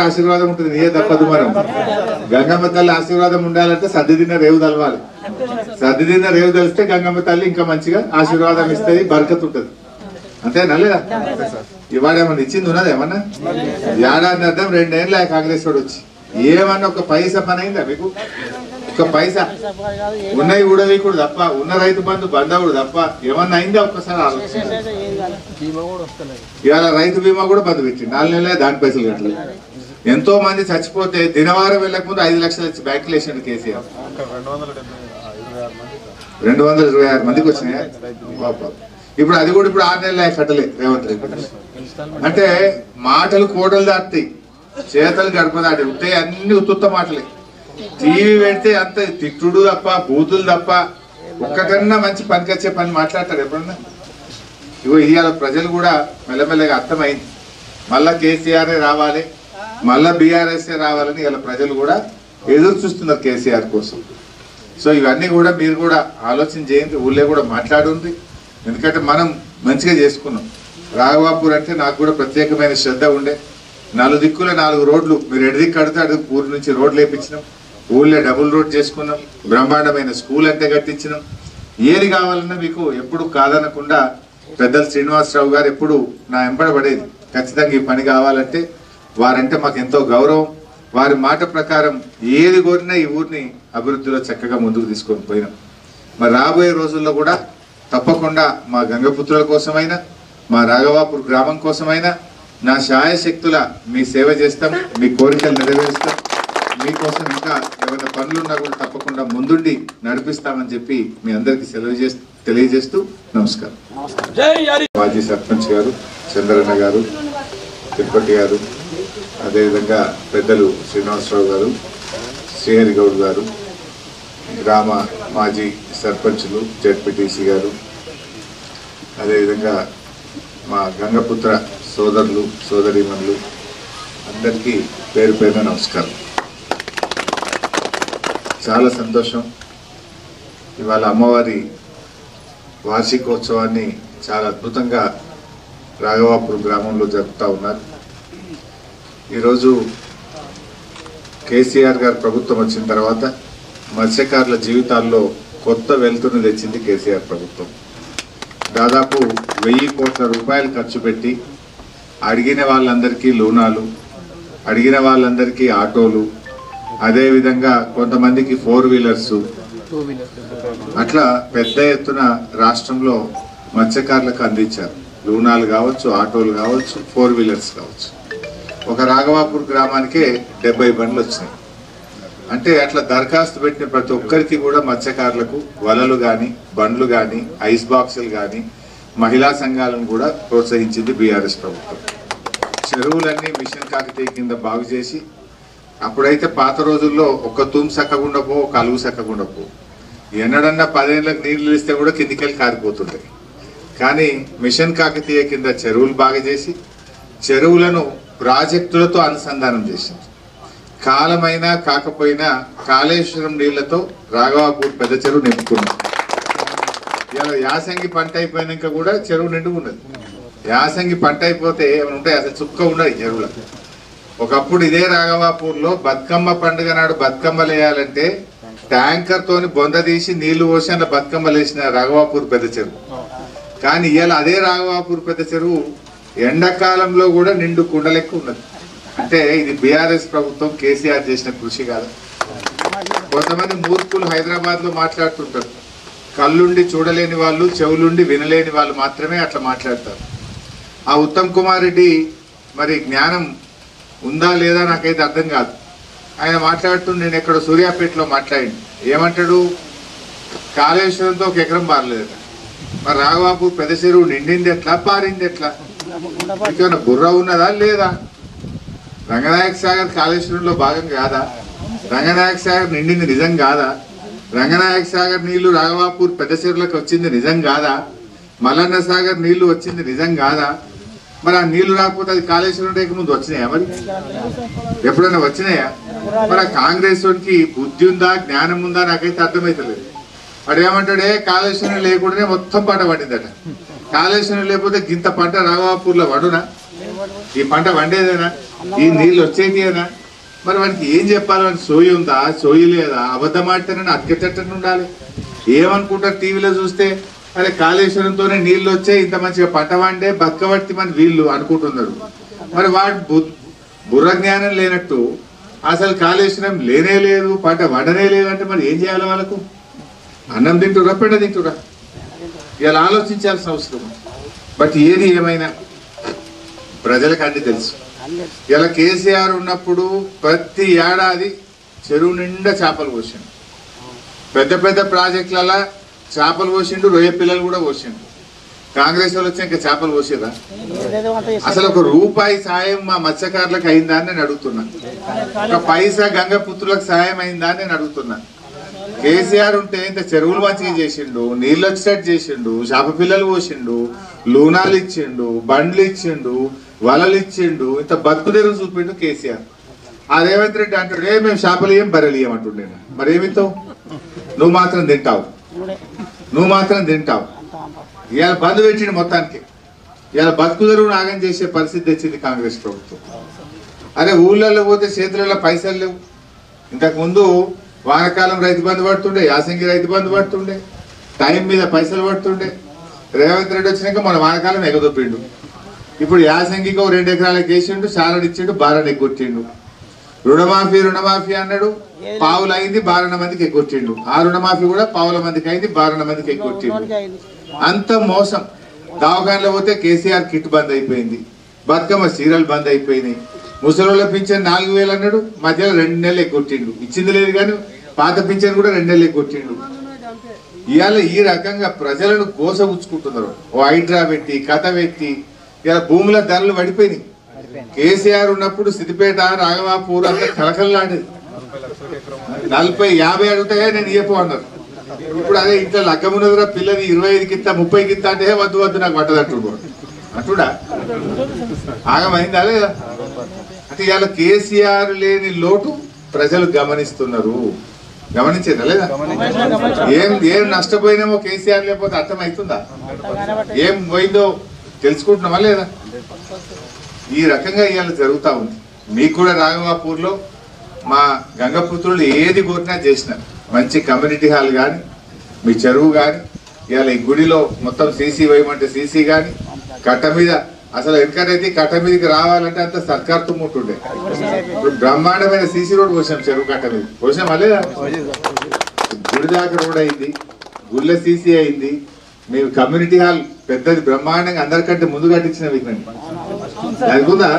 గారి ఆశీర్వాదం ఉంటుంది, నీయే తప్పదు. మనం గంగమ్మ తల్లి ఆశీర్వాదం ఉండాలంటే సర్ది తిన్న రేవు తలవాలి. సర్ది తిన్న రేవు తెలిస్తే గంగమ్మ తల్లి ఇంకా మంచిగా ఆశీర్వాదం ఇస్తుంది, బరకత్ ఉంటుంది. అంతేనా లేదా? ఇవాళ ఏమన్నా ఇచ్చింది ఉన్నది? ఏమన్నా ఏడాది అర్థం 2 ఏళ్ళ కాంగ్రెస్ వాడు వచ్చి ఏమన్నా ఒక పైసా పని అయిందా మీకు? ఒక పైసా ఉన్నాయి ఊడవీకుడు తప్ప, ఉన్న రైతు బంధు బంధవుడు తప్ప ఏమన్నా అయిందా? ఒక్కసారి ఆలోచించండి. ఇవాళ రైతు బీమా కూడా బంధు పెట్టింది, 4 నెలలే దాని పైసలు కట్టలేదు. ఎంతో మంది చచ్చిపోతే దినవారం వెళ్ళక ముందు 5 లక్షలు వచ్చి బ్యాంకులు వేసిండు కేసీఆర్. 226 మందికి వచ్చినాయా? ఇప్పుడు అది కూడా ఇప్పుడు 6 నెలలు కట్టలే రేవంత్ రెడ్డి. అంటే మాటలు కోటలు దాటుతాయి, చేతలు గడప దాటి ఉంటాయి, అన్ని ఉత్తుత్త మాటలే. టీవీ పెడితే అంత తిట్టుడు తప్ప, బూతులు తప్ప, ఒక్కటన్నా మంచి పనికొచ్చే పని మాట్లాడతాడు ఎప్పుడన్నా? ఇగో ఇవాళ ప్రజలు కూడా మెల్లమెల్లగా అర్థమైంది, మళ్ళా కేసీఆర్ రావాలి, మళ్ళా బీఆర్ఎస్ రావాలని ఇలా ప్రజలు కూడా ఎదురు చూస్తున్నారు కేసీఆర్ కోసం. సో ఇవన్నీ కూడా మీరు కూడా ఆలోచన చేయండి, ఊళ్ళో కూడా మాట్లాడుంది. ఎందుకంటే మనం మంచిగా చేసుకున్నాం. రాఘవాపూర్ అంటే నాకు కూడా ప్రత్యేకమైన శ్రద్ధ ఉండే. 4 దిక్కుల 4 రోడ్లు, మీరు ఎడదిక్కు కడితే అడుగు ఊరు నుంచి రోడ్లు వేయించినాం, ఊళ్ళో డబుల్ రోడ్ చేసుకున్నాం, బ్రహ్మాండమైన స్కూల్ అంటే కట్టించినాం. ఏది కావాలన్నా మీకు ఎప్పుడు కాదనకుండా పెద్దలు శ్రీనివాసరావు గారు ఎప్పుడు నా వెంబడబడేది, ఖచ్చితంగా ఈ పని కావాలంటే వారంటే మాకు ఎంతో గౌరవం. వారి మాట ప్రకారం ఏది కోరినా ఈ ఊరిని అభివృద్ధిలో చక్కగా ముందుకు తీసుకొని పోయినాం. మరి రాబోయే రోజుల్లో కూడా తప్పకుండా మా గంగపుత్రుల కోసమైనా, మా రాఘవాపూర్ గ్రామం కోసమైనా నా శాయశక్తుల మీ సేవ చేస్తాం, మీ కోరికలు నెరవేరుస్తాం. మీకోసం ఇంకా ఏమైనా పనులున్నా కూడా తప్పకుండా ముందుండి నడిపిస్తామని చెప్పి మీ అందరికీ తెలియజేస్తూ నమస్కారం. మాజీ సర్పంచ్ గారు చంద్రన్న గారు, తిరుపతి గారు, అదేవిధంగా పెద్దలు శ్రీనివాసరావు గారు, శ్రీహరి గౌడ్ గారు, గ్రామ మాజీ సర్పంచులు, జెడ్పీటీసీ గారు, అదేవిధంగా మా గంగపుత్ర సోదరులు సోదరీమణులు అందరికీ పేరు పేరున నమస్కారం. చాలా సంతోషం. ఇవాళ అమ్మవారి వార్షికోత్సవాన్ని చాలా అద్భుతంగా రాఘవాపూర్ గ్రామంలో జరుపుతూ ఉన్నారు. ఈరోజు కేసీఆర్ గారు ప్రభుత్వం వచ్చిన తర్వాత మత్స్యకారుల జీవితాల్లో కొత్త వెలుతురుని తెచ్చింది కేసీఆర్ ప్రభుత్వం. దాదాపు 1000 కోట్ల రూపాయలు ఖర్చు పెట్టి అడిగిన వాళ్ళందరికీ లోనాలు, అడిగిన వాళ్ళందరికీ ఆటోలు, అదేవిధంగా కొంతమందికి 4 వీలర్స్, అట్లా పెద్ద ఎత్తున రాష్ట్రంలో మత్స్యకారులకు అందించారు. లోనాలు కావచ్చు, ఆటోలు కావచ్చు, 4 వీలర్స్ కావచ్చు. ఒక రాఘవాపూర్ గ్రామానికే 70 బండ్లు వచ్చినాయి. అంటే అట్లా దరఖాస్తు పెట్టిన ప్రతి ఒక్కరికి కూడా మత్స్యకారులకు వలలు కానీ, బండ్లు కానీ, ఐస్ బాక్సులు కానీ, మహిళా సంఘాలను కూడా ప్రోత్సహించింది బీఆర్ఎస్ ప్రభుత్వం. చెరువులన్నీ మిషన్ కాకతీయ కింద బాగు చేసి, అప్పుడైతే పాత రోజుల్లో ఒక తూము సక్కకుండా పో, ఒక అలుగు సక్కకుండా పో, ఎన్నడన్నా 10 ఏళ్ళకి నీళ్లు ఇస్తే కూడా కిందికెళ్ళి కారిపోతుంటాయి. కానీ మిషన్ కాకతీయ కింద చెరువులు బాగా చేసి, చెరువులను ప్రాజెక్టులతో అనుసంధానం చేసింది. కాలమైనా కాకపోయినా కాళేశ్వరం నీళ్లతో రాఘవాపూర్ పెద్ద చెరువు నింపుకున్నాం. ఇలా యాసంగి పంట అయిపోయినాక కూడా చెరువు నిండుకున్నది. యాసంగి పంట అయిపోతే ఏమైనా ఉంటాయి, అసలు చుక్క ఉండదు చెరువులో. ఒకప్పుడు ఇదే రాఘవాపూర్లో బతుకమ్మ పండుగ నాడు బతుకమ్మలు వేయాలంటే ట్యాంకర్ తోని బొంద తీసి నీళ్లు పోసి అలా బతుకమ్మలు వేసిన రాఘవాపూర్ పెద్ద చెరువు. కానీ ఇవాళ అదే రాఘవాపూర్ పెద్ద చెరువు ఎండాకాలంలో కూడా నిండు కుండలెక్క ఉన్నది. అంటే ఇది బీఆర్ఎస్ ప్రభుత్వం కేసీఆర్ చేసిన కృషి కాదు. కొంతమంది మూర్ఖులు హైదరాబాద్ లో మాట్లాడుతుంటారు, కళ్ళుండి చూడలేని వాళ్ళు, చెవులుండి వినలేని వాళ్ళు మాత్రమే అట్లా మాట్లాడతారు. ఆ ఉత్తమ్ కుమార్ రెడ్డి మరి జ్ఞానం ఉందా లేదా నాకైతే అర్థం కాదు. ఆయన మాట్లాడుతుండే, నేను ఎక్కడ సూర్యాపేటలో మాట్లాడి ఏమంటాడు, కాళేశ్వరంతో 1 ఎకరం పారలేదట. మరి రాఘవాపూర్ పెద్ద చెరువు నిండింది ఎట్లా, పారింది ఎట్లా? ఇంకేమైనా బుర్ర ఉన్నదా లేదా? రంగనాయక సాగర్ కాళేశ్వరంలో భాగం కాదా? రంగనాయక సాగర్ నిండింది నిజం కాదా? రంగనాయక సాగర్ నీళ్లు రాఘవాపూర్ పెద్ద చెరువులకు వచ్చింది నిజం కాదా? మల్లన్న సాగర్ నీళ్లు వచ్చింది నిజం కాదా? మరి ఆ నీళ్లు రాకపోతే అది కాళేశ్వరం రేఖ ముందు వచ్చినాయా? మరి ఎప్పుడైనా వచ్చినాయా? మరి ఆ కాంగ్రెస్ వాడికి బుద్ధి ఉందా, జ్ఞానం ఉందా నాకైతే అర్థమైతలేదు. వాడు ఏమంటాడే, కాళేశ్వరం లేకుండానే మొత్తం పంట పండిందట. కాళేశ్వరం లేకపోతే గింత పంట రాఘవాపూర్లో పడునా? ఈ పంట వండేదేనా? ఈ నీళ్ళు వచ్చేటియేనా? మరి వానికి ఏం చెప్పాలి? వానికి సోయి ఉందా, సోయి లేదా? అబద్ధం ఆడితేనే అతికెట్టని ఉండాలి. ఏమనుకుంటారు టీవీలో చూస్తే? అరే కాళేశ్వరంతోనే నీళ్లు వచ్చాయి, ఇంత మంచిగా పంట వండే బతకబట్టి మన వీళ్ళు అనుకుంటున్నారు. మరి వాడు బుర్ర జ్ఞానం లేనట్టు అసలు కాళేశ్వరం లేనే లేదు, పంట వండనే లేదంటే మరి ఏం చేయాలి? వాళ్ళకు అన్నం తింటురా, పెండ తింటురా? ఇలా ఆలోచించాల్సిన అవసరం. బట్ ఏది ఏమైనా ప్రజలకు అన్ని తెలుసు. ఇలా కేసీఆర్ ఉన్నప్పుడు ప్రతి ఏడాది చెరువు నిండా చేపలు పోసిండు. పెద్ద పెద్ద ప్రాజెక్టులలో చేపలు పోసిండు, రొయ్య పిల్లలు కూడా పోసిండు. కాంగ్రెస్ వాళ్ళు వచ్చి ఇంకా చేపలు పోసేదా? అసలు ఒక రూపాయి సాయం మా మత్స్యకారులకు అయిందా అని నేను అడుగుతున్నా. ఒక పైసా గంగపుత్రులకు సాయం అయిందా అని నేను అడుగుతున్నా. కేసీఆర్ ఉంటే ఇంత చెరువులు మంచిగా చేసిండు, నీళ్ళు వచ్చేటట్టు చేసిండు, చేప పిల్లలు పోసిండు, లూనాలు ఇచ్చిండు, బండ్లు ఇచ్చిండు, వలలు ఇచ్చిండు, ఇంత బతుకు తెరువు చూపిండు కేసీఆర్. ఆ రేవంత్ రెడ్డి అంటాడు మేము చేపలు ఏం బర్రెలు ఇయ్యమంటుండే. మరి ఏమిస్తావు? నువ్వు మాత్రం తింటావు, నువ్వు మాత్రం తింటావు. ఇవాళ బంద్ పెట్టిండు మొత్తానికి. ఇవాళ బతుకు తెరువు నాగం చేసే పరిస్థితి తెచ్చింది కాంగ్రెస్ ప్రభుత్వం. అరే ఊళ్ళల్లో పోతే చేతులలో పైసలు లేవు. ఇంతకుముందు వానకాలం రైతు బంధు పడుతుండే, యాసంగి రైతు బంధు పడుతుండే, టైం మీద పైసలు పడుతుండే. రేవంత్ రెడ్డి వచ్చినాక మన వానకాలం ఎగదొప్పిండు. ఇప్పుడు యాసంగికి 2 ఎకరాలకు వేసిండు, సారడు ఇచ్చిండు, బారని ఎగ్గొట్టిండు. రుణమాఫీ అన్నాడు, పావులు అయింది, 12 మందికి ఎగ్గొట్టిండు. ఆ రుణమాఫీ కూడా పావుల మందికి అయింది, 12 మందికి ఎగ్గొట్టిండు. అంత మోసం. దవాఖానలో పోతే కేసీఆర్ కిట్ బంద్ అయిపోయింది, బతుకమ్మ సీరియల్ బంద్ అయిపోయినాయి. ముసలోళ్ళ పింఛన్ 4000 అన్నాడు, మధ్యలో 2 నెలలు ఎగ్గొట్టిండు. ఇచ్చింది లేదు కానీ పాత పింఛన్ కూడా 2 నెలలు ఎగ్గొట్టిండు. ఇవాళ ఈ రకంగా ప్రజలను కోసగుచ్చుకుంటున్నారు. ఓ హైడ్రా పెట్టి కథ పెట్టి ఇలా భూముల ధరలు పడిపోయినాయి. కేసీఆర్ ఉన్నప్పుడు సిద్దిపేట, రాఘవాపూర్ అంతా కలకల్లాడేది. 40-50 అడిగితే నేను ఇయ్యపో అన్నారు. ఇప్పుడు అదే ఇంట్లో లగ్గమున్నదిరా పిల్లది 25కి ఇస్తా 30కి ఇస్తా అంటే వద్దు నాకు పట్టదట్టు అట్టుడా ఆగమైందా లేదా? అంటే ఇవాళ కేసీఆర్ లేని లోటు ప్రజలు గమనిస్తున్నారు. గమనించారా లేదా? ఏం నష్టపోయినామో కేసీఆర్ లేకపోతే అర్థమవుతుందా? ఏం పోయిందో తెలుసుకుంటున్నామా లేదా? ఈ రకంగా ఇవాళ జరుగుతూ ఉంది. మీకు కూడా రాఘవాపూర్లో మా గంగపుత్రులు ఏది కోరినా చేసినారు. మంచి కమ్యూనిటీ హాల్ కానీ, మీ చెరువు కానీ, ఇవాళ ఈ గుడిలో మొత్తం సీసీ వేయమంటే సీసీ కానీ, కట్ట మీద అసలు వెనకనైతే కట్ట మీదకి రావాలంటే అంత సర్కార్ తుమ్ముంటుండే. ఇప్పుడు బ్రహ్మాండమైన సీసీ రోడ్ పోసాం చెరువు కట్ట మీద. పోసామా లేదా? గుడి దాకా రోడ్ అయింది, గుళ్ళ సీసీ అయింది. మేము కమ్యూనిటీ హాల్ పెద్దది బ్రహ్మాండంగా అందరికంటే ముందు కట్టించిన విజ్ఞానం అనుకుందా?